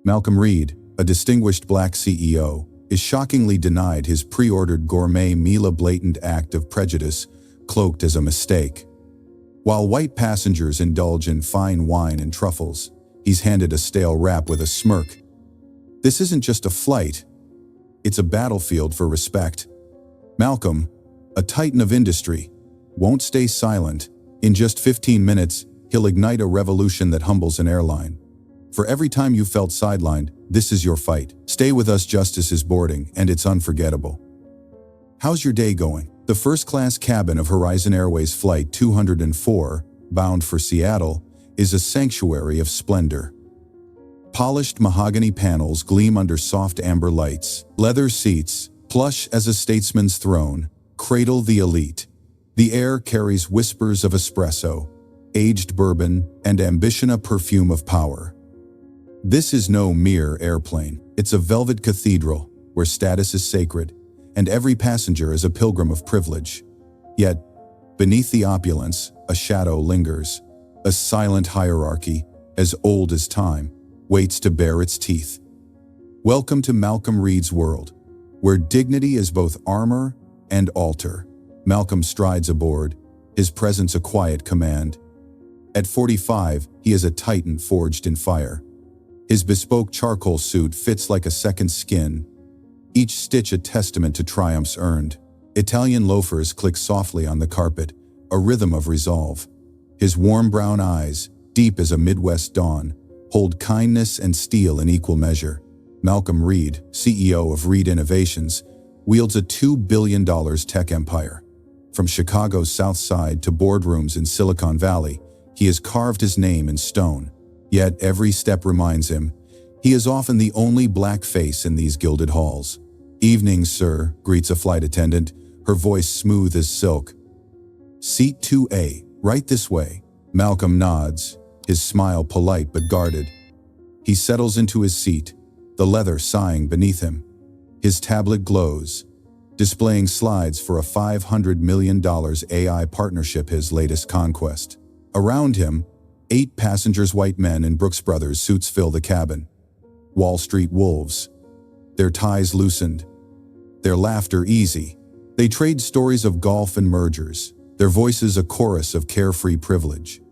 Malcolm Reed, a distinguished black CEO, is shockingly denied his pre-ordered gourmet meal, a blatant act of prejudice cloaked as a mistake. While white passengers indulge in fine wine and truffles, he's handed a stale wrap with a smirk. This isn't just a flight, it's a battlefield for respect. Malcolm, a titan of industry, won't stay silent. In just 15 minutes, he'll ignite a revolution that humbles an airline. For every time you felt sidelined, this is your fight. Stay with us, justice is boarding, and it's unforgettable. How's your day going? The first-class cabin of Horizon Airways Flight 204, bound for Seattle, is a sanctuary of splendor. Polished mahogany panels gleam under soft amber lights. Leather seats, plush as a statesman's throne, cradle the elite. The air carries whispers of espresso, aged bourbon, and ambition, a perfume of power. This is no mere airplane. It's a velvet cathedral where status is sacred, and every passenger is a pilgrim of privilege. Yet, beneath the opulence, a shadow lingers. A silent hierarchy, as old as time, waits to bare its teeth. Welcome to Malcolm Reed's world, where dignity is both armor and altar. Malcolm strides aboard, his presence a quiet command. At 45, he is a titan forged in fire. His bespoke charcoal suit fits like a second skin, each stitch a testament to triumphs earned. Italian loafers click softly on the carpet, a rhythm of resolve. His warm brown eyes, deep as a Midwest dawn, hold kindness and steel in equal measure. Malcolm Reed, CEO of Reed Innovations, wields a $2 billion tech empire. From Chicago's South Side to boardrooms in Silicon Valley, he has carved his name in stone. Yet every step reminds him, he is often the only black face in these gilded halls. "Evening, sir," greets a flight attendant, her voice smooth as silk. "Seat 2A, right this way." Malcolm nods, his smile polite but guarded. He settles into his seat, the leather sighing beneath him. His tablet glows, displaying slides for a $500 million AI partnership, his latest conquest. Around him, 8 passengers, white men in Brooks Brothers suits, fill the cabin. Wall Street wolves, their ties loosened, their laughter easy. They trade stories of golf and mergers, their voices a chorus of carefree privilege.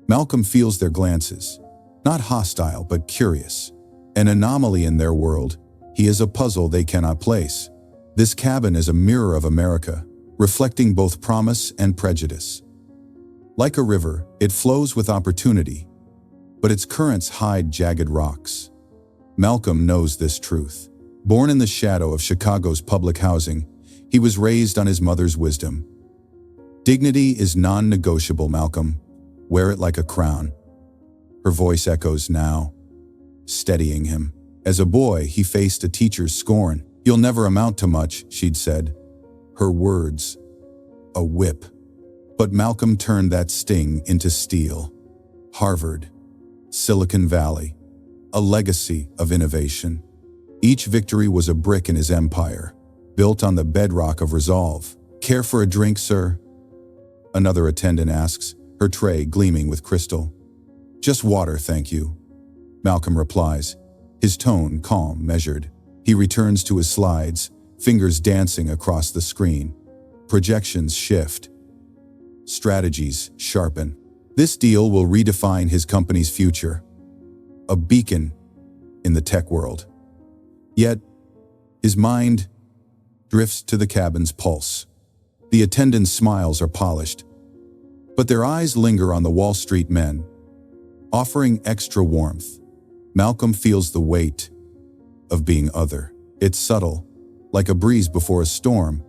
Malcolm feels their glances, not hostile but curious. An anomaly in their world, he is a puzzle they cannot place. This cabin is a mirror of America, reflecting both promise and prejudice. Like a river, it flows with opportunity, but its currents hide jagged rocks. Malcolm knows this truth. Born in the shadow of Chicago's public housing, he was raised on his mother's wisdom. "Dignity is non-negotiable, Malcolm. Wear it like a crown." Her voice echoes now, steadying him. As a boy, he faced a teacher's scorn. "You'll never amount to much," she'd said. Her words, a whip. But Malcolm turned that sting into steel. Harvard, Silicon Valley, a legacy of innovation. Each victory was a brick in his empire, built on the bedrock of resolve. "Care for a drink, sir?" Another attendant asks, her tray gleaming with crystal. "Just water, thank you," Malcolm replies, his tone calm, measured. He returns to his slides, fingers dancing across the screen. Projections shift. Strategies sharpen. This deal will redefine his company's future. A beacon in the tech world. Yet, his mind drifts to the cabin's pulse. The attendants' smiles are polished, but their eyes linger on the Wall Street men, offering extra warmth. Malcolm feels the weight of being other. It's subtle, like a breeze before a storm,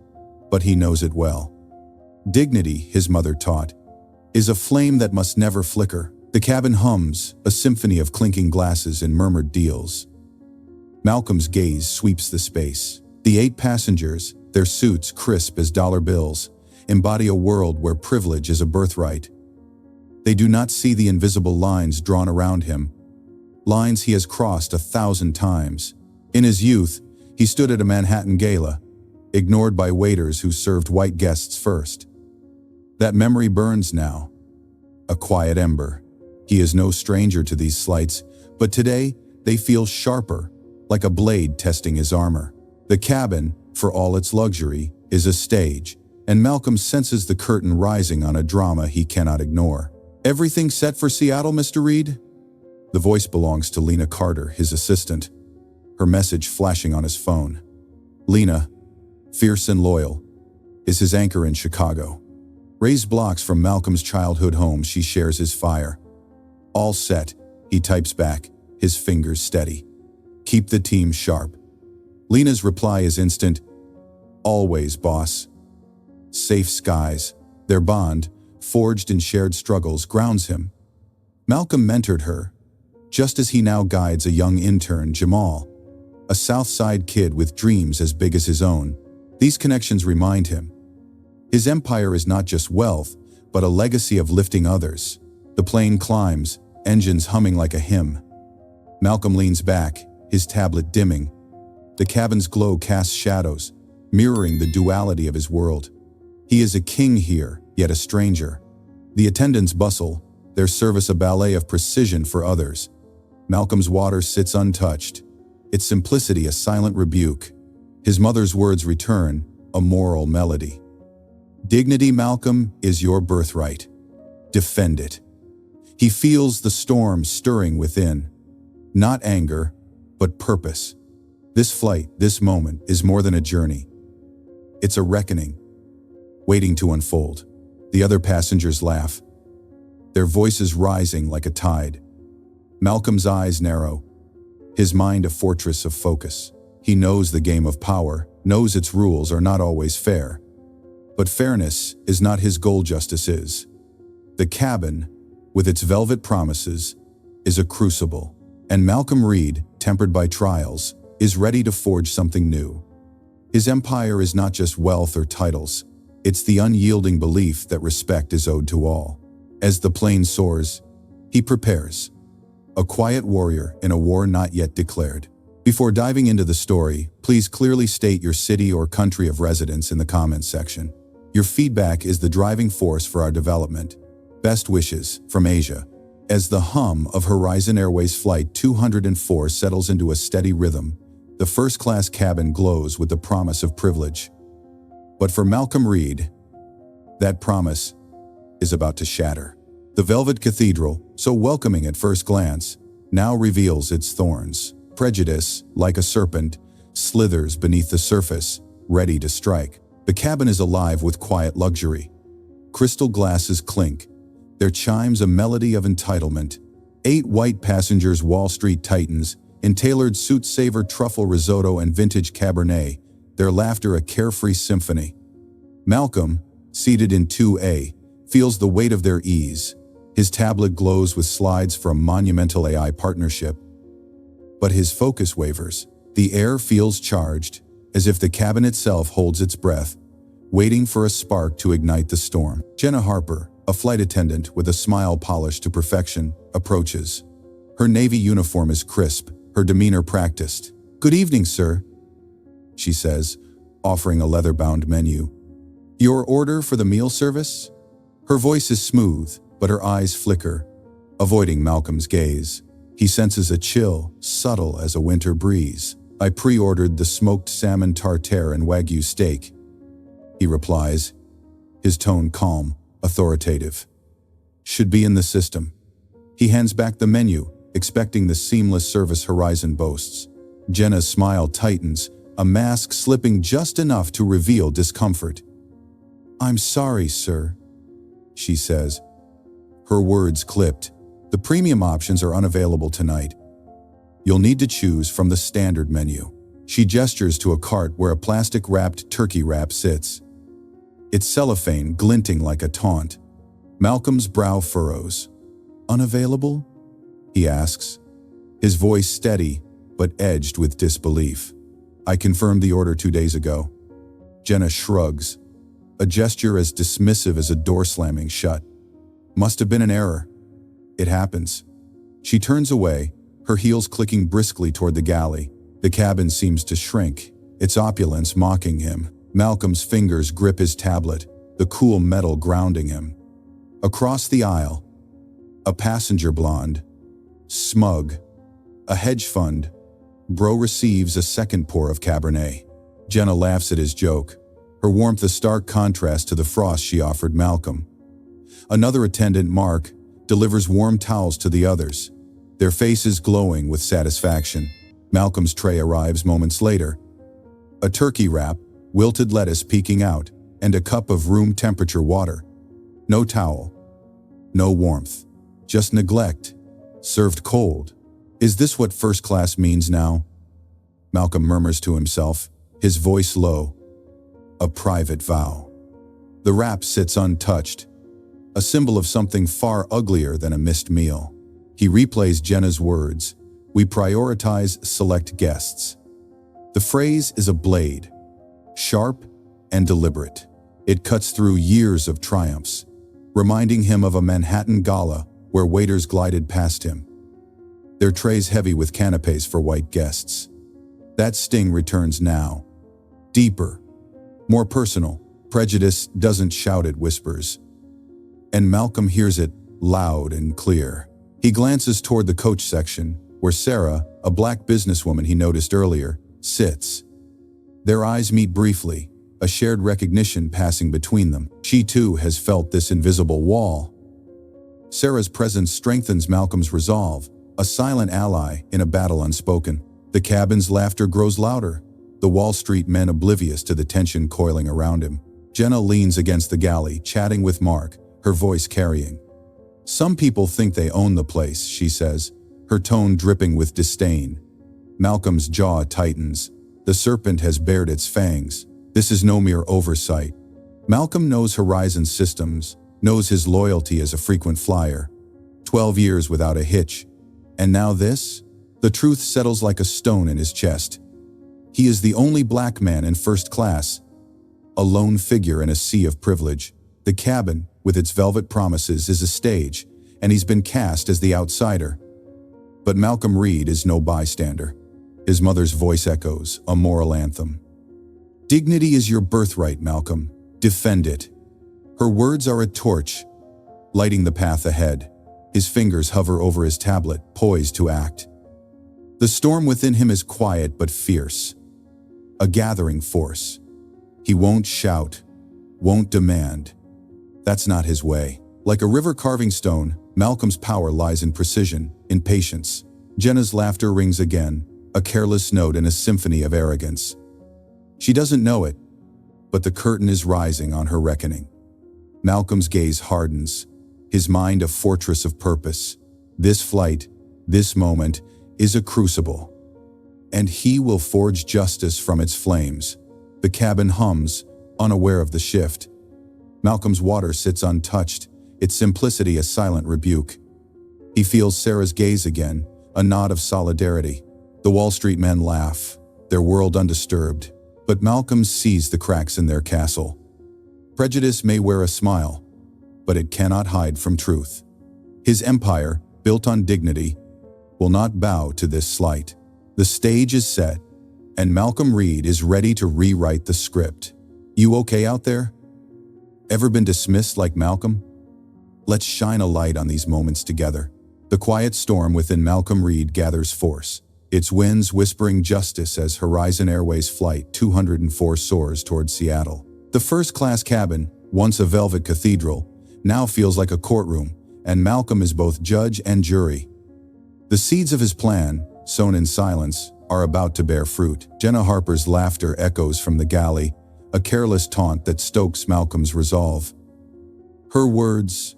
but he knows it well. Dignity, his mother taught, is a flame that must never flicker. The cabin hums, a symphony of clinking glasses and murmured deals. Malcolm's gaze sweeps the space. The 8 passengers, their suits crisp as dollar bills, embody a world where privilege is a birthright. They do not see the invisible lines drawn around him, lines he has crossed 1,000 times. In his youth, he stood at a Manhattan gala, ignored by waiters who served white guests first. That memory burns now, a quiet ember. He is no stranger to these slights, but today, they feel sharper, like a blade testing his armor. The cabin, for all its luxury, is a stage, and Malcolm senses the curtain rising on a drama he cannot ignore. "Everything set for Seattle, Mr. Reed?" The voice belongs to Lena Carter, his assistant, her message flashing on his phone. Lena, fierce and loyal, is his anchor in Chicago. Raised blocks from Malcolm's childhood home, she shares his fire. "All set," he types back, his fingers steady. "Keep the team sharp." Lena's reply is instant. "Always, boss." Safe skies. Their bond, forged in shared struggles, grounds him. Malcolm mentored her, just as he now guides a young intern, Jamal, a South Side kid with dreams as big as his own. These connections remind him his empire is not just wealth, but a legacy of lifting others. The plane climbs, engines humming like a hymn. Malcolm leans back, his tablet dimming. The cabin's glow casts shadows, mirroring the duality of his world. He is a king here, yet a stranger. The attendants bustle, their service a ballet of precision for others. Malcolm's water sits untouched, its simplicity a silent rebuke. His mother's words return, a moral melody. "Dignity, Malcolm, is your birthright. Defend it." He feels the storm stirring within. Not anger, but purpose. This flight, this moment, is more than a journey. It's a reckoning, waiting to unfold. The other passengers laugh, their voices rising like a tide. Malcolm's eyes narrow, his mind a fortress of focus. He knows the game of power, knows its rules are not always fair. But fairness is not his goal, justice is. The cabin, with its velvet promises, is a crucible. And Malcolm Reed, tempered by trials, is ready to forge something new. His empire is not just wealth or titles, it's the unyielding belief that respect is owed to all. As the plane soars, he prepares. A quiet warrior in a war not yet declared. Before diving into the story, please clearly state your city or country of residence in the comments section. Your feedback is the driving force for our development. Best wishes, from Asia. As the hum of Horizon Airways Flight 204 settles into a steady rhythm, the first-class cabin glows with the promise of privilege. But for Malcolm Reed, that promise is about to shatter. The Velvet Cathedral, so welcoming at first glance, now reveals its thorns. Prejudice, like a serpent, slithers beneath the surface, ready to strike. The cabin is alive with quiet luxury. Crystal glasses clink, their chimes a melody of entitlement. 8 white passengers, Wall Street titans, in tailored suits savor truffle risotto and vintage Cabernet, their laughter a carefree symphony. Malcolm, seated in 2A, feels the weight of their ease. His tablet glows with slides for a monumental AI partnership. But his focus wavers. The air feels charged, as if the cabin itself holds its breath, waiting for a spark to ignite the storm. Jenna Harper, a flight attendant with a smile polished to perfection, approaches. Her navy uniform is crisp, her demeanor practiced. "Good evening, sir," she says, offering a leather-bound menu. "Your order for the meal service?" Her voice is smooth, but her eyes flicker, avoiding Malcolm's gaze. He senses a chill, subtle as a winter breeze. "I pre-ordered the smoked salmon tartare and Wagyu steak," he replies, his tone calm, authoritative. "Should be in the system." He hands back the menu, expecting the seamless service Horizon boasts. Jenna's smile tightens, a mask slipping just enough to reveal discomfort. "I'm sorry, sir," she says, her words clipped. "The premium options are unavailable tonight. You'll need to choose from the standard menu." She gestures to a cart where a plastic-wrapped turkey wrap sits, its cellophane glinting like a taunt. Malcolm's brow furrows. "Unavailable?" he asks, his voice steady but edged with disbelief. "I confirmed the order 2 days ago." Jenna shrugs, a gesture as dismissive as a door slamming shut. "Must have been an error. It happens." She turns away, her heels clicking briskly toward the galley. The cabin seems to shrink, its opulence mocking him. Malcolm's fingers grip his tablet, the cool metal grounding him. Across the aisle, a passenger blonde, smug, A hedge fund. Bro receives a second pour of Cabernet. Jenna laughs at his joke, her warmth a stark contrast to the frost she offered Malcolm. Another attendant, Mark, delivers warm towels to the others, their faces glowing with satisfaction. Malcolm's tray arrives moments later. A turkey wrap, wilted lettuce peeking out, and a cup of room-temperature water. No towel. No warmth. Just neglect. Served cold. Is this what first class means now? Malcolm murmurs to himself, his voice low. A private vow. The wrap sits untouched, a symbol of something far uglier than a missed meal. He replays Jenna's words, "We prioritize select guests." The phrase is a blade, sharp and deliberate. It cuts through years of triumphs, reminding him of a Manhattan gala where waiters glided past him, their trays heavy with canapes for white guests. That sting returns now. Deeper, more personal. Prejudice doesn't shout, it whispers. And Malcolm hears it loud and clear. He glances toward the coach section, where Sarah, a black businesswoman he noticed earlier, sits. Their eyes meet briefly, a shared recognition passing between them. She too has felt this invisible wall. Sarah's presence strengthens Malcolm's resolve, a silent ally in a battle unspoken. The cabin's laughter grows louder, the Wall Street men oblivious to the tension coiling around him. Jenna leans against the galley, chatting with Mark, her voice carrying. "Some people think they own the place," she says, her tone dripping with disdain. Malcolm's jaw tightens. The serpent has bared its fangs. This is no mere oversight. Malcolm knows Horizon's systems, knows his loyalty as a frequent flyer. 12 years without a hitch. And now this? The truth settles like a stone in his chest. He is the only black man in first class, a lone figure in a sea of privilege. The cabin, with its velvet promises, is a stage, and he's been cast as the outsider. But Malcolm Reed is no bystander. His mother's voice echoes, a moral anthem. "Dignity is your birthright, Malcolm. Defend it." Her words are a torch, lighting the path ahead. His fingers hover over his tablet, poised to act. The storm within him is quiet but fierce, a gathering force. He won't shout, won't demand. That's not his way. Like a river carving stone, Malcolm's power lies in precision, in patience. Jenna's laughter rings again, a careless note in a symphony of arrogance. She doesn't know it, but the curtain is rising on her reckoning. Malcolm's gaze hardens, his mind a fortress of purpose. This flight, this moment, is a crucible, and he will forge justice from its flames. The cabin hums, unaware of the shift. Malcolm's water sits untouched, its simplicity a silent rebuke. He feels Sarah's gaze again, a nod of solidarity. The Wall Street men laugh, their world undisturbed, but Malcolm sees the cracks in their castle. Prejudice may wear a smile, but it cannot hide from truth. His empire, built on dignity, will not bow to this slight. The stage is set, and Malcolm Reed is ready to rewrite the script. You okay out there? Ever been dismissed like Malcolm? Let's shine a light on these moments together. The quiet storm within Malcolm Reed gathers force, its winds whispering justice as Horizon Airways Flight 204 soars toward Seattle. The first-class cabin, once a velvet cathedral, now feels like a courtroom, and Malcolm is both judge and jury. The seeds of his plan, sown in silence, are about to bear fruit. Jenna Harper's laughter echoes from the galley, a careless taunt that stokes Malcolm's resolve. Her words,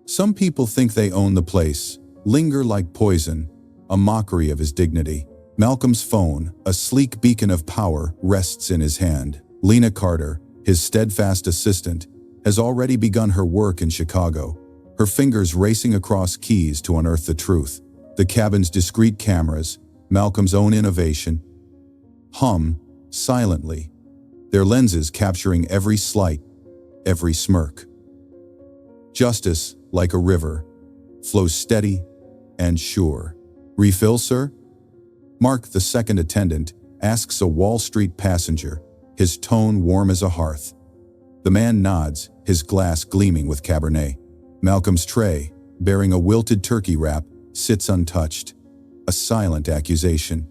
"Some people think they own the place," linger like poison, a mockery of his dignity. Malcolm's phone, a sleek beacon of power, rests in his hand. Lena Carter, his steadfast assistant, has already begun her work in Chicago, her fingers racing across keys to unearth the truth. The cabin's discreet cameras, Malcolm's own innovation, hum silently, their lenses capturing every slight, every smirk. Justice, like a river, flows steady and sure. "Refill, sir?" Mark, the second attendant, asks a Wall Street passenger, his tone warm as a hearth. The man nods, his glass gleaming with Cabernet. Malcolm's tray, bearing a wilted turkey wrap, sits untouched, a silent accusation.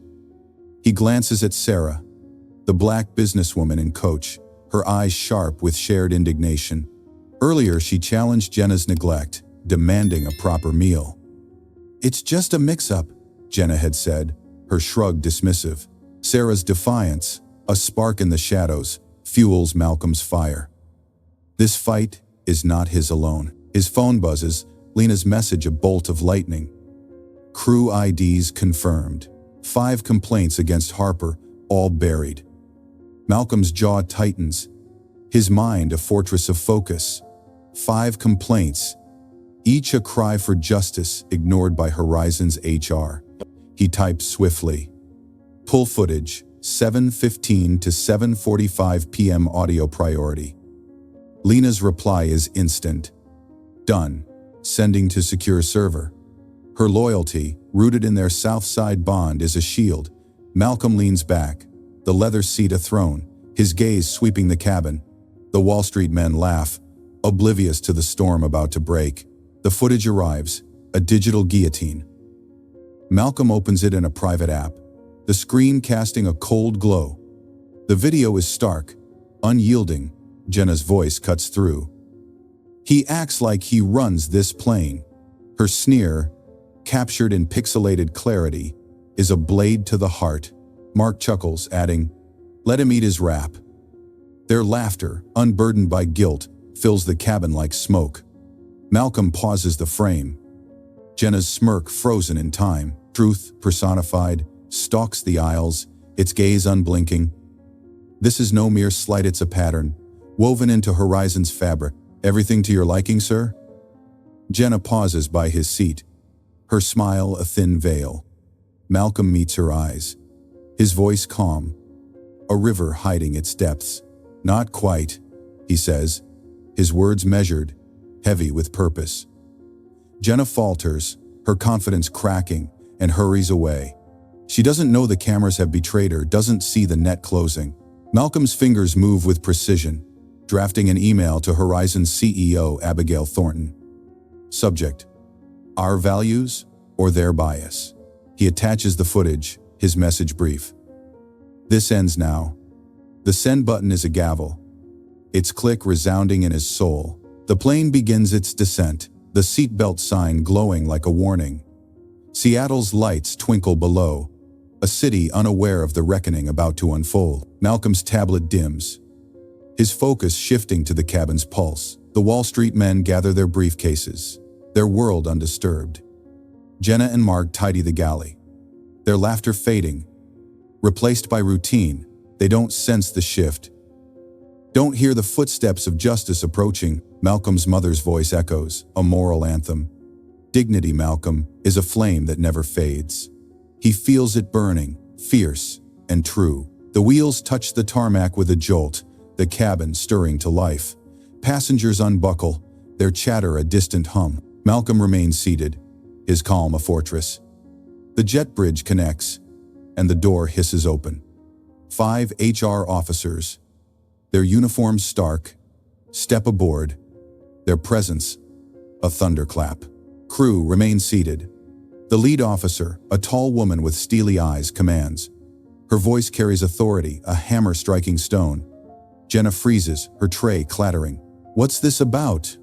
He glances at Sarah, the black businesswoman and coach, her eyes sharp with shared indignation. Earlier, she challenged Jenna's neglect, demanding a proper meal. "It's just a mix-up," Jenna had said, her shrug dismissive. Sarah's defiance, a spark in the shadows, fuels Malcolm's fire. This fight is not his alone. His phone buzzes, Lena's message a bolt of lightning. Crew IDs confirmed. 5 complaints against Harper, all buried. Malcolm's jaw tightens, his mind a fortress of focus. 5 complaints, each a cry for justice ignored by Horizon's HR. He types swiftly. Pull footage, 7:15 to 7:45 p.m. audio priority. Lena's reply is instant. Done. Sending to secure server. Her loyalty, rooted in their Southside bond, is a shield. Malcolm leans back, the leather seat a throne, his gaze sweeping the cabin. The Wall Street men laugh, oblivious to the storm about to break. The footage arrives, a digital guillotine. Malcolm opens it in a private app, the screen casting a cold glow. The video is stark, unyielding. Jenna's voice cuts through. "He acts like he runs this plane." Her sneer, captured in pixelated clarity, is a blade to the heart. Mark chuckles, adding, "Let him eat his rap." Their laughter, unburdened by guilt, fills the cabin like smoke. Malcolm pauses the frame. Jenna's smirk frozen in time, truth personified, stalks the aisles, its gaze unblinking. This is no mere slight, it's a pattern, woven into Horizon's fabric. "Everything to your liking, sir?" Jenna pauses by his seat, her smile a thin veil. Malcolm meets her eyes, his voice calm, a river hiding its depths. "Not quite," he says, his words measured, heavy with purpose. Jenna falters, her confidence cracking, and hurries away. She doesn't know the cameras have betrayed her, doesn't see the net closing. Malcolm's fingers move with precision, drafting an email to Horizon's CEO, Abigail Thornton. Subject: our values or their bias. He attaches the footage, his message brief. "This ends now." The send button is a gavel, its click resounding in his soul. The plane begins its descent, the seatbelt sign glowing like a warning. Seattle's lights twinkle below, a city unaware of the reckoning about to unfold. Malcolm's tablet dims, his focus shifting to the cabin's pulse. The Wall Street men gather their briefcases, their world undisturbed. Jenna and Mark tidy the galley, their laughter fading, replaced by routine. They don't sense the shift, don't hear the footsteps of justice approaching. Malcolm's mother's voice echoes, a moral anthem. Dignity, Malcolm, is a flame that never fades. He feels it burning, fierce and true. The wheels touch the tarmac with a jolt, the cabin stirring to life. Passengers unbuckle, their chatter a distant hum. Malcolm remains seated, his calm a fortress. The jet bridge connects, and the door hisses open. 5 HR officers, their uniforms stark, step aboard, their presence a thunderclap. Crew remain seated. The lead officer, a tall woman with steely eyes, commands. Her voice carries authority, a hammer striking stone. Jenna freezes, her tray clattering. "What's this about?"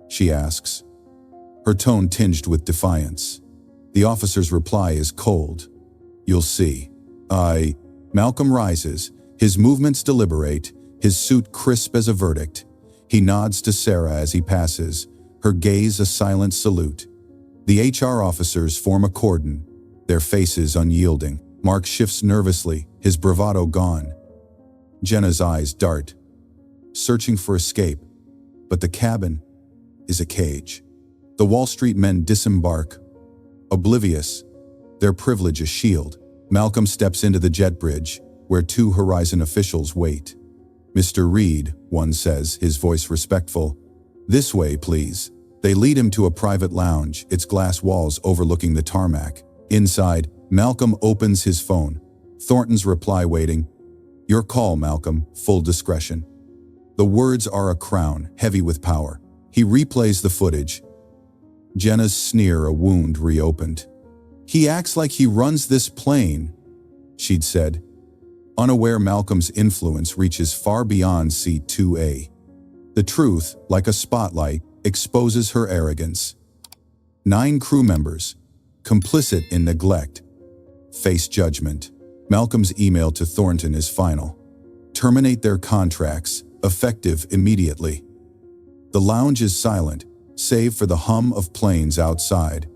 she asks, her tone tinged with defiance. The officer's reply is cold. "You'll see." Malcolm rises, his movements deliberate, his suit crisp as a verdict. He nods to Sarah as he passes, her gaze a silent salute. The HR officers form a cordon, their faces unyielding. Mark shifts nervously, his bravado gone. Jenna's eyes dart, searching for escape, but the cabin is a cage. The Wall Street men disembark, oblivious, their privilege a shield. Malcolm steps into the jet bridge, where 2 Horizon officials wait. "Mr. Reed," one says, his voice respectful. "This way, please." They lead him to a private lounge, its glass walls overlooking the tarmac. Inside, Malcolm opens his phone. Thornton's reply waiting. "Your call, Malcolm, full discretion." The words are a crown, heavy with power. He replays the footage. Jenna's sneer a wound reopened. "He acts like he runs this plane," she'd said, unaware Malcolm's influence reaches far beyond seat 2A. The truth, like a spotlight, exposes her arrogance. 9 crew members, complicit in neglect, face judgment. Malcolm's email to Thornton is final. Terminate their contracts, effective immediately. The lounge is silent, save for the hum of planes outside.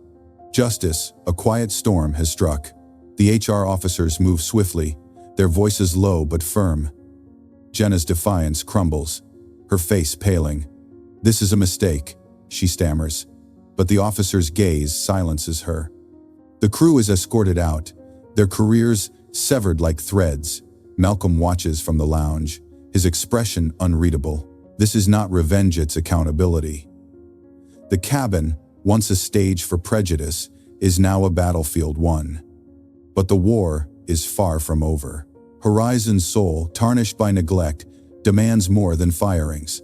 Justice, a quiet storm has struck. The HR officers move swiftly, their voices low but firm. Jenna's defiance crumbles, her face paling. "This is a mistake," she stammers, but the officer's gaze silences her. The crew is escorted out, their careers severed like threads. Malcolm watches from the lounge, his expression unreadable. This is not revenge, it's accountability. The cabin, once a stage for prejudice, is now a battlefield won. But the war is far from over. Horizon's soul, tarnished by neglect, demands more than firings.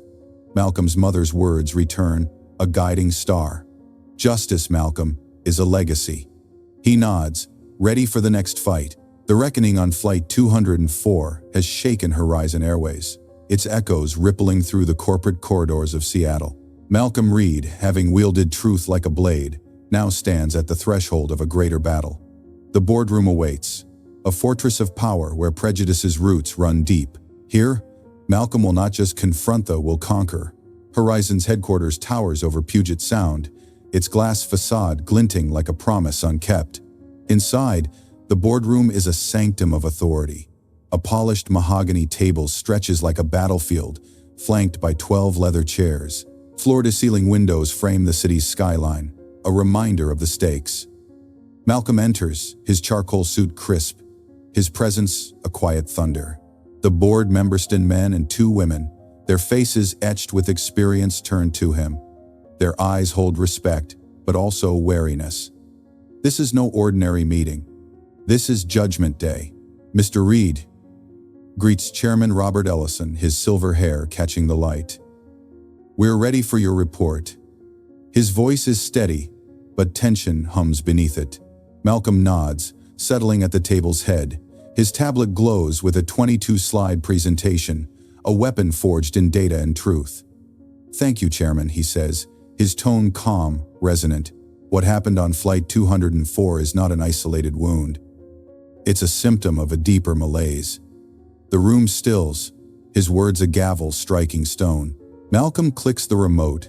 Malcolm's mother's words return, a guiding star. Justice, Malcolm, is a legacy. He nods, ready for the next fight. The reckoning on Flight 204 has shaken Horizon Airways, its echoes rippling through the corporate corridors of Seattle. Malcolm Reed, having wielded truth like a blade, now stands at the threshold of a greater battle. The boardroom awaits, a fortress of power where prejudice's roots run deep. Here, Malcolm will not just confront, though will conquer. Horizon's headquarters towers over Puget Sound, its glass facade glinting like a promise unkept. Inside, the boardroom is a sanctum of authority. A polished mahogany table stretches like a battlefield, flanked by 12 leather chairs. Floor-to-ceiling windows frame the city's skyline, a reminder of the stakes. Malcolm enters, his charcoal suit crisp, his presence a quiet thunder. The board members, men and 2 women, their faces etched with experience, turn to him. Their eyes hold respect, but also wariness. This is no ordinary meeting. This is Judgment Day. "Mr. Reed," greets Chairman Robert Ellison, his silver hair catching the light. "We're ready for your report." His voice is steady, but tension hums beneath it. Malcolm nods, settling at the table's head. His tablet glows with a 22-slide presentation, a weapon forged in data and truth. "Thank you, Chairman," he says, his tone calm, resonant. "What happened on Flight 204 is not an isolated wound. It's a symptom of a deeper malaise." The room stills, his words a gavel striking stone. Malcolm clicks the remote,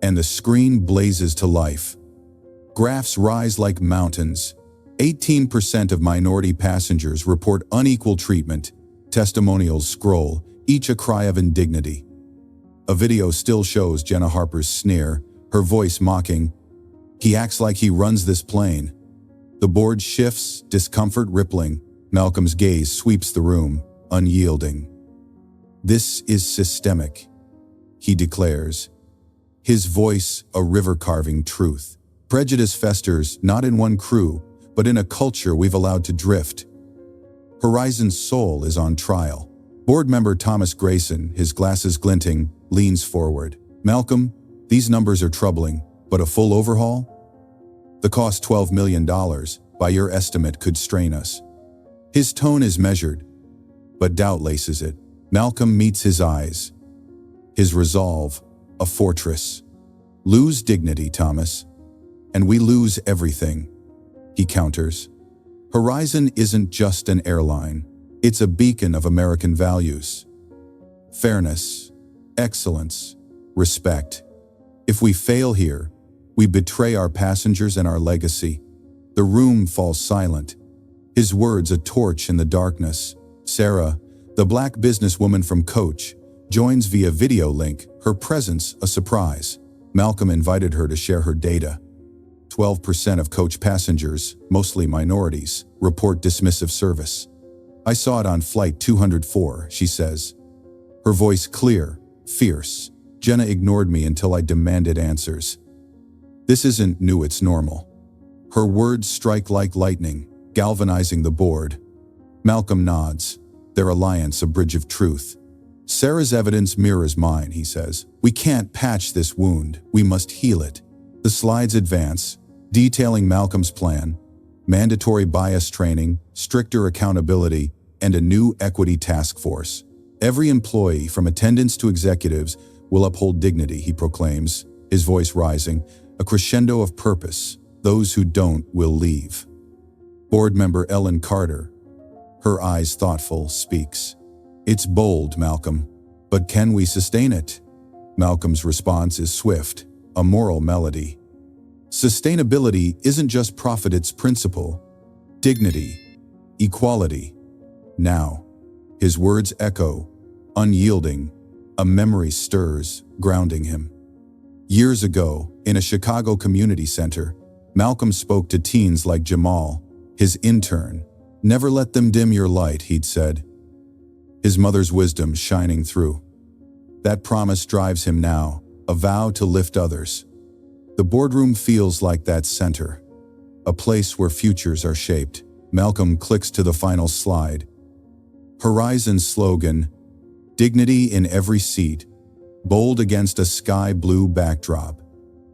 and the screen blazes to life. Graphs rise like mountains. 18% of minority passengers report unequal treatment. Testimonials scroll, each a cry of indignity. A video still shows Jenna Harper's sneer, her voice mocking. "He acts like he runs this plane." The board shifts, discomfort rippling. Malcolm's gaze sweeps the room, unyielding. "This is systemic," he declares, his voice a river-carving truth. "Prejudice festers, not in one crew, but in a culture we've allowed to drift." Horizon's soul is on trial. Board member Thomas Grayson, his glasses glinting, leans forward. "Malcolm, these numbers are troubling, but a full overhaul? The cost $12 million, by your estimate, could strain us." His tone is measured, but doubt laces it. Malcolm meets his eyes. His resolve, a fortress. "Lose dignity, Thomas, and we lose everything," he counters. Horizon isn't just an airline. It's a beacon of American values. Fairness, excellence, respect. If we fail here, we betray our passengers and our legacy. The room falls silent, his words a torch in the darkness. Sarah, the black businesswoman from Coach, joins via video link, her presence a surprise. Malcolm invited her to share her data. 12% of Coach passengers, mostly minorities, report dismissive service. "I saw it on Flight 204, she says. Her voice clear, fierce. "Jenna ignored me until I demanded answers." This isn't new, it's normal. Her words strike like lightning, galvanizing the board. Malcolm nods, their alliance a bridge of truth. "Sarah's evidence mirrors mine," he says. "We can't patch this wound, we must heal it." The slides advance, detailing Malcolm's plan. mandatory bias training, stricter accountability, and a new equity task force. Every employee, from attendants to executives, will uphold dignity, he proclaims, his voice rising, a crescendo of purpose. Those who don't will leave. Board member Ellen Carter, her eyes thoughtful, speaks. It's bold, Malcolm, but can we sustain it? Malcolm's response is swift, a moral melody. Sustainability isn't just profit, it's principle, dignity, equality. Now, his words echo, unyielding, a memory stirs, grounding him. Years ago, in a Chicago community center, Malcolm spoke to teens like Jamal, his intern. Never let them dim your light, he'd said, his mother's wisdom shining through. That promise drives him now, a vow to lift others. The boardroom feels like that center, a place where futures are shaped. Malcolm clicks to the final slide. Horizon's slogan, dignity in every seat, bold against a sky blue backdrop.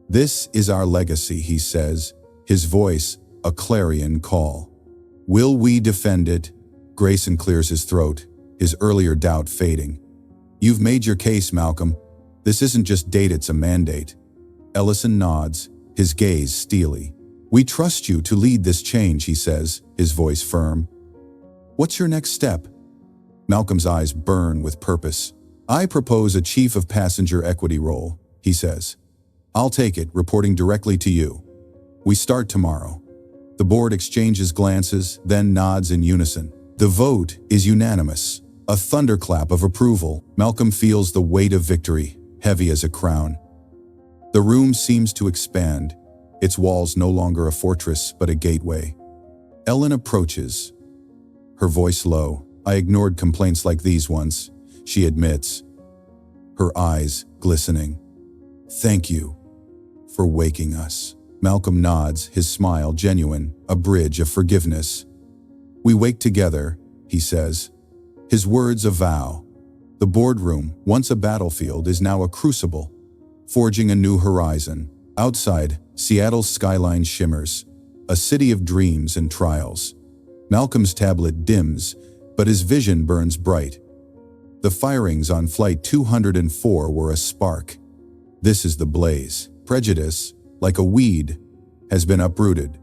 This is our legacy, he says, his voice a clarion call. Will we defend it? Grayson clears his throat, his earlier doubt fading. You've made your case, Malcolm. This isn't just date, it's a mandate. Ellison nods, his gaze steely. We trust you to lead this change, he says, his voice firm. What's your next step? Malcolm's eyes burn with purpose. I propose a chief of passenger equity role, he says. I'll take it, reporting directly to you. We start tomorrow. The board exchanges glances, then nods in unison. The vote is unanimous. A thunderclap of approval. Malcolm feels the weight of victory, heavy as a crown. The room seems to expand, its walls no longer a fortress but a gateway. Ellen approaches, her voice low. I ignored complaints like these once, she admits, her eyes glistening. Thank you for waking us. Malcolm nods, his smile genuine, a bridge of forgiveness. We wake together, he says, his words a vow. The boardroom, once a battlefield, is now a crucible, forging a new horizon. Outside, Seattle's skyline shimmers, a city of dreams and trials. Malcolm's tablet dims, but his vision burns bright. The firings on Flight 204 were a spark. This is the blaze. Prejudice, like a weed, has been uprooted.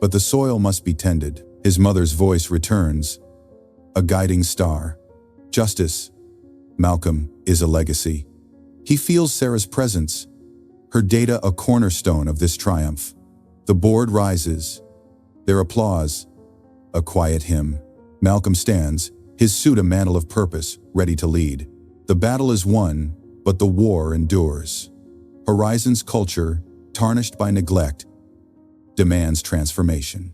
But the soil must be tended. His mother's voice returns, a guiding star. Justice, Malcolm, is a legacy. He feels Sarah's presence, her data a cornerstone of this triumph. The board rises, their applause, a quiet hymn. Malcolm stands, his suit a mantle of purpose, ready to lead. The battle is won, but the war endures. Horizon's culture, tarnished by neglect, demands transformation.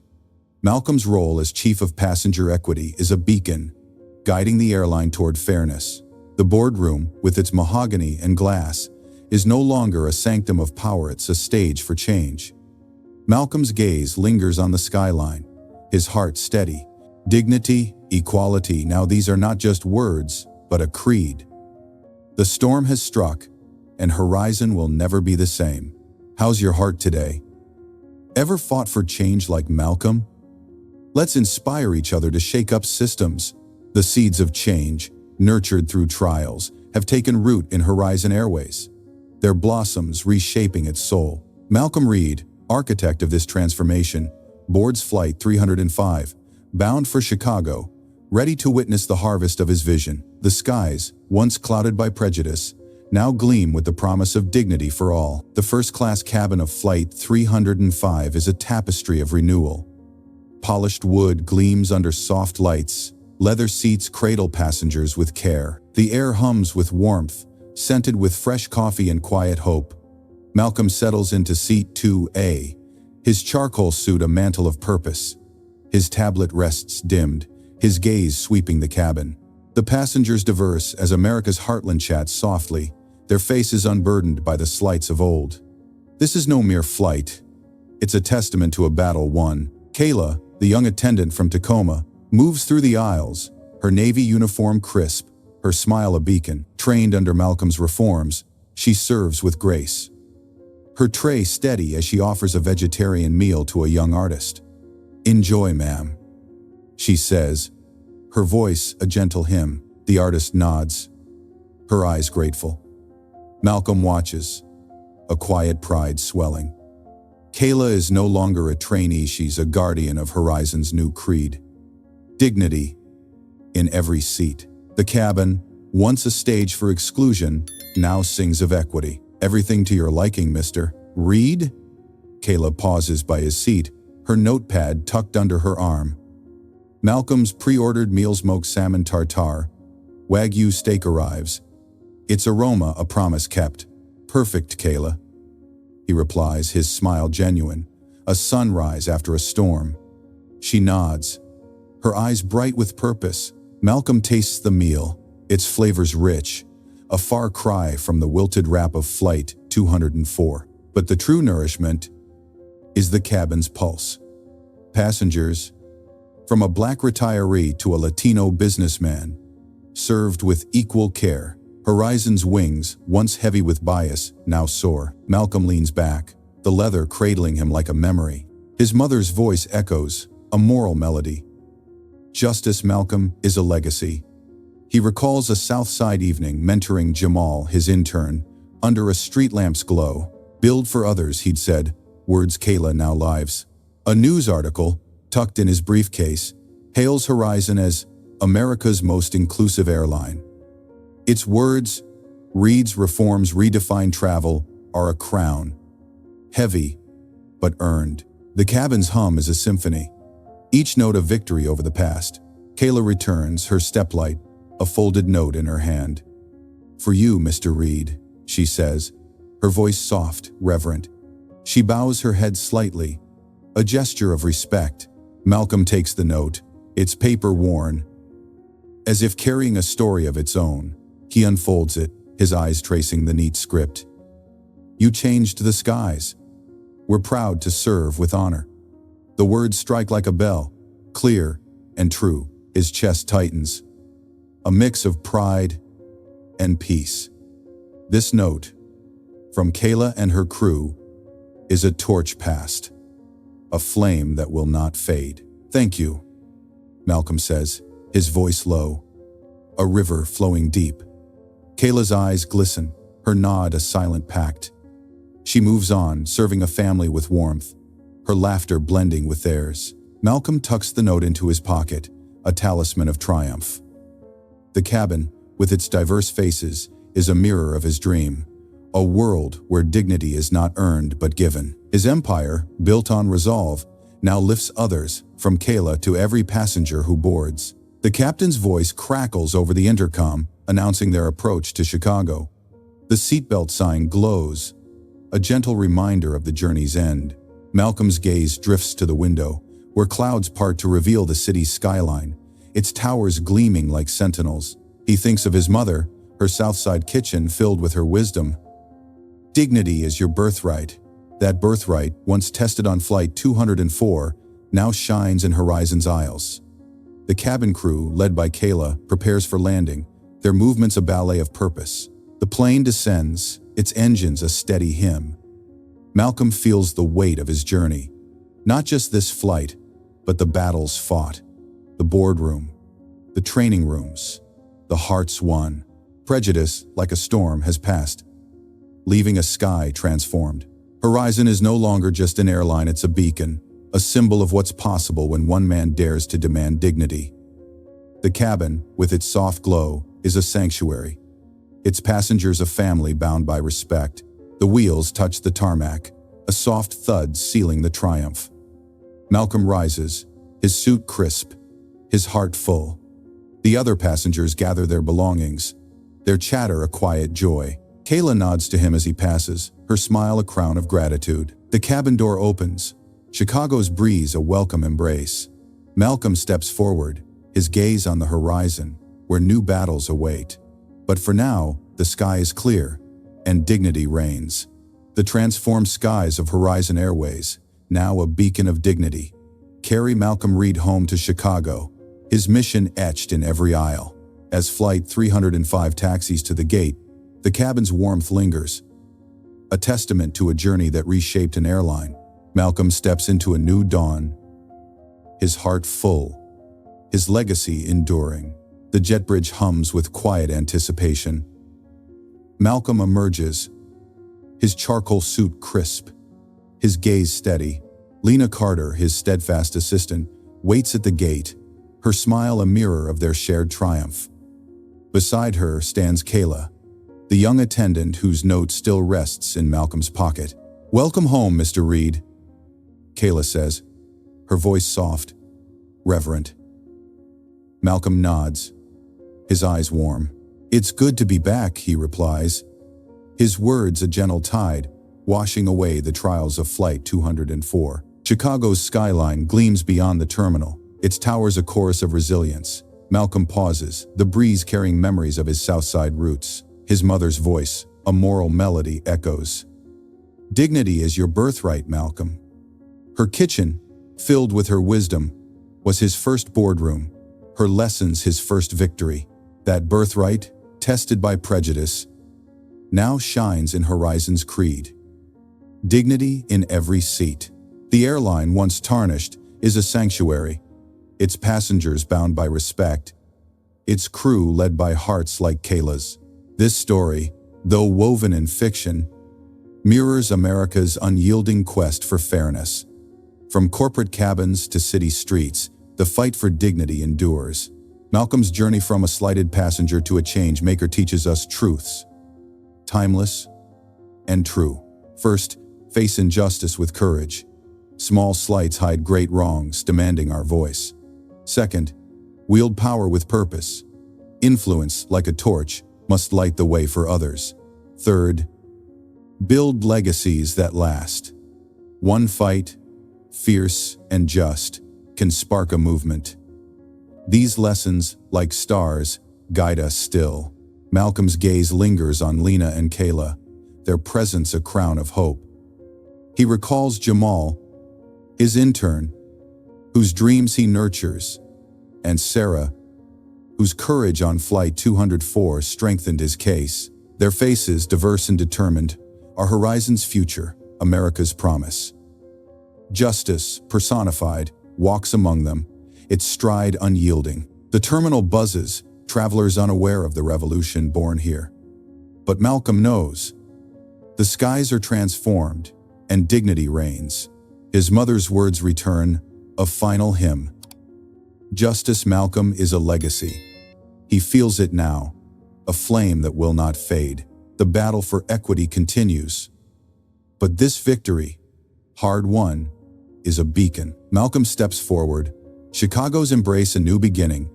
Malcolm's role as chief of passenger equity is a beacon, guiding the airline toward fairness. The boardroom, with its mahogany and glass, is no longer a sanctum of power, it's a stage for change. Malcolm's gaze lingers on the skyline, his heart steady. Dignity, equality, now these are not just words, but a creed. The storm has struck, and Horizon will never be the same. How's your heart today? Ever fought for change like Malcolm? Let's inspire each other to shake up systems. The seeds of change, nurtured through trials, have taken root in Horizon Airways, their blossoms reshaping its soul. Malcolm Reed, architect of this transformation, boards Flight 305, bound for Chicago, ready to witness the harvest of his vision. The skies, once clouded by prejudice, now gleam with the promise of dignity for all. The first-class cabin of Flight 305 is a tapestry of renewal. Polished wood gleams under soft lights, leather seats cradle passengers with care. The air hums with warmth, scented with fresh coffee and quiet hope. Malcolm settles into seat 2A, his charcoal suit a mantle of purpose. His tablet rests dimmed, his gaze sweeping the cabin. The passengers diverse as America's heartland chats softly, their faces unburdened by the slights of old. This is no mere flight. It's a testament to a battle won. Kayla, the young attendant from Tacoma, moves through the aisles, her Navy uniform crisp, her smile a beacon. Trained under Malcolm's reforms, she serves with grace. Her tray steady as she offers a vegetarian meal to a young artist. "Enjoy, ma'am," she says, her voice a gentle hymn. The artist nods, her eyes grateful. Malcolm watches, a quiet pride swelling. Kayla is no longer a trainee, she's a guardian of Horizon's new creed. Dignity in every seat. The cabin, once a stage for exclusion, now sings of equity. "Everything to your liking, Mr. Reed?" Kayla pauses by his seat, her notepad tucked under her arm. Malcolm's pre-ordered meal, smoked salmon tartare, Wagyu steak arrives. Its aroma a promise kept. "Perfect, Kayla," he replies, his smile genuine. A sunrise after a storm. She nods, her eyes bright with purpose. Malcolm tastes the meal, its flavors rich, a far cry from the wilted wrap of Flight 204. But the true nourishment is the cabin's pulse. Passengers, from a black retiree to a Latino businessman, served with equal care. Horizon's wings, once heavy with bias, now soar. Malcolm leans back, the leather cradling him like a memory. His mother's voice echoes, a moral melody. Justice, Malcolm, is a legacy. He recalls a Southside evening mentoring Jamal, his intern, under a street lamp's glow. "Build for others," he'd said, words Kayla now lives. A news article, tucked in his briefcase, hails Horizon as America's most inclusive airline. Its words, "Reed's reforms redefine travel," are a crown. Heavy, but earned. The cabin's hum is a symphony, each note a victory over the past. Kayla returns, her step light, a folded note in her hand. "For you, Mr. Reed," she says, her voice soft, reverent. She bows her head slightly, a gesture of respect. Malcolm takes the note, its paper worn, as if carrying a story of its own. He unfolds it, his eyes tracing the neat script. "You changed the skies. We're proud to serve with honor." The words strike like a bell, clear and true. His chest tightens, a mix of pride and peace. This note, from Kayla and her crew, is a torch passed, a flame that will not fade. "Thank you," Malcolm says, his voice low, a river flowing deep. Kayla's eyes glisten, her nod a silent pact. She moves on, serving a family with warmth, her laughter blending with theirs. Malcolm tucks the note into his pocket, a talisman of triumph. The cabin, with its diverse faces, is a mirror of his dream, a world where dignity is not earned but given. His empire, built on resolve, now lifts others, from Kayla to every passenger who boards. The captain's voice crackles over the intercom, announcing their approach to Chicago. The seatbelt sign glows, a gentle reminder of the journey's end. Malcolm's gaze drifts to the window, where clouds part to reveal the city's skyline, its towers gleaming like sentinels. He thinks of his mother, her Southside kitchen filled with her wisdom. "Dignity is your birthright." That birthright, once tested on Flight 204, now shines in Horizon's aisles. The cabin crew, led by Kayla, prepares for landing, their movements a ballet of purpose. The plane descends, its engines a steady hymn. Malcolm feels the weight of his journey. Not just this flight, but the battles fought, the boardroom, the training rooms, the hearts won. Prejudice, like a storm, has passed, leaving a sky transformed. Horizon is no longer just an airline, it's a beacon, a symbol of what's possible when one man dares to demand dignity. The cabin, with its soft glow, is a sanctuary. Its passengers a family bound by respect. The wheels touch the tarmac, a soft thud sealing the triumph. Malcolm rises, his suit crisp, his heart full. The other passengers gather their belongings, their chatter a quiet joy. Kayla nods to him as he passes, her smile a crown of gratitude. The cabin door opens, Chicago's breeze a welcome embrace. Malcolm steps forward, his gaze on the horizon, where new battles await. But for now, the sky is clear, and dignity reigns. The transformed skies of Horizon Airways, now a beacon of dignity, carry Malcolm Reed home to Chicago, his mission etched in every aisle. As Flight 305 taxis to the gate, the cabin's warmth lingers, a testament to a journey that reshaped an airline. Malcolm steps into a new dawn, his heart full, his legacy enduring. The jet bridge hums with quiet anticipation. Malcolm emerges, his charcoal suit crisp, his gaze steady. Lena Carter, his steadfast assistant, waits at the gate, her smile a mirror of their shared triumph. Beside her stands Kayla, the young attendant whose note still rests in Malcolm's pocket. "Welcome home, Mr. Reed," Kayla says, her voice soft, reverent. Malcolm nods, his eyes warm. "It's good to be back," he replies, his words a gentle tide, washing away the trials of Flight 204. Chicago's skyline gleams beyond the terminal, its towers a chorus of resilience. Malcolm pauses, the breeze carrying memories of his Southside roots. His mother's voice, a moral melody, echoes. "Dignity is your birthright, Malcolm." Her kitchen, filled with her wisdom, was his first boardroom, her lessons his first victory. That birthright, tested by prejudice, now shines in Horizon's creed. Dignity in every seat. The airline, once tarnished, is a sanctuary, its passengers bound by respect, its crew led by hearts like Kayla's. This story, though woven in fiction, mirrors America's unyielding quest for fairness. From corporate cabins to city streets, the fight for dignity endures. Malcolm's journey from a slighted passenger to a change maker teaches us truths, timeless and true. First, face injustice with courage. Small slights hide great wrongs, demanding our voice. Second, wield power with purpose. Influence, like a torch, must light the way for others. Third, build legacies that last. One fight, fierce and just, can spark a movement. These lessons, like stars, guide us still. Malcolm's gaze lingers on Lena and Kayla, their presence a crown of hope. He recalls Jamal, his intern, whose dreams he nurtures, and Sarah, whose courage on Flight 204 strengthened his case. Their faces, diverse and determined, are Horizon's future, America's promise. Justice, personified, walks among them, its stride unyielding. The terminal buzzes, travelers unaware of the revolution born here. But Malcolm knows. The skies are transformed, and dignity reigns. His mother's words return, a final hymn. Justice, Malcolm, is a legacy. He feels it now, a flame that will not fade. The battle for equity continues. But this victory, hard won, is a beacon. Malcolm steps forward. Chicago's embrace a new beginning.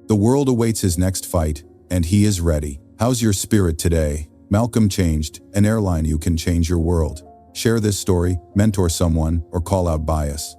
The world awaits his next fight, and he is ready. How's your spirit today? Malcolm changed, an airline you can change your world. Share this story, mentor someone, or call out bias.